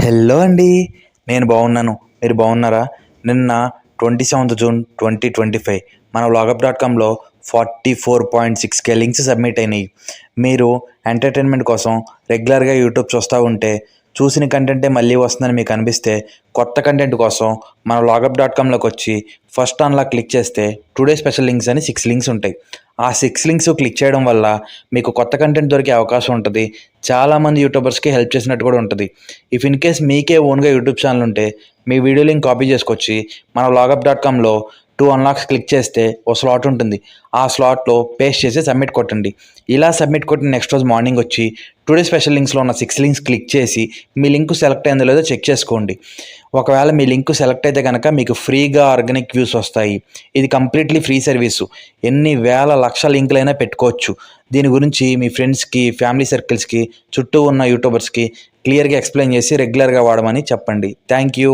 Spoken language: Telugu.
హలో అండి. నేను బాగున్నాను. మీరు బాగున్నారా? నిన్న 27 జూన్ 2025 మన వ్లాగప్.కామ్లో 44.6K లింక్స్ సబ్మిట్ అయినాయి. మీరు ఎంటర్టైన్మెంట్ కోసం రెగ్యులర్గా యూట్యూబ్ చూస్తూ ఉంటే చూసిన కంటెంటే మళ్ళీ వస్తుందని మీకు అనిపిస్తే కొత్త కంటెంట్ కోసం మన వ్లాగప్.కామ్లోకి వచ్చి ఫస్ట్ ఆన్లా క్లిక్ చేస్తే టుడే స్పెషల్ లింక్స్ అని 6 లింక్స్ ఉంటాయి. ఆ 6 లింక్స్ క్లిక్ చేయడం వల్ల మీకు కొత్త కంటెంట్ దొరికే అవకాశం ఉంటుంది. చాలామంది యూట్యూబర్స్కి హెల్ప్ చేసినట్టు కూడా ఉంటుంది. ఇఫ్ ఇన్ కేస్ మీకే ఓన్గా యూట్యూబ్ ఛానల్ ఉంటే మీ వీడియో లింక్ కాపీ చేసుకొచ్చి మన వ్లాగప్.కామ్లో 2 అన్లాక్స్ క్లిక్ చేస్తే ఓ స్లాట్ ఉంటుంది. ఆ స్లాట్లో పేస్ట్ చేసి సబ్మిట్ కొట్టండి. ఇలా సబ్మిట్ కొట్టిన నెక్స్ట్ రోజు మార్నింగ్ వచ్చి టుడే స్పెషల్ లింక్స్లో ఉన్న 6 లింక్స్ క్లిక్ చేసి మీ లింక్ సెలెక్ట్ అయిందో లేదో చెక్ చేసుకోండి. ఒకవేళ మీ లింక్ సెలెక్ట్ అయితే కనుక మీకు ఫ్రీగా ఆర్గానిక్ వ్యూస్ వస్తాయి. ఇది కంప్లీట్లీ ఫ్రీ సర్వీసు. ఎన్ని వేల లక్షల లింకులైనా పెట్టుకోవచ్చు. దీని గురించి మీ ఫ్రెండ్స్కి, ఫ్యామిలీ సర్కిల్స్కి, చుట్టూ ఉన్న యూట్యూబర్స్కి క్లియర్గా ఎక్స్ప్లెయిన్ చేసి రెగ్యులర్గా వాడమని చెప్పండి. Thank you.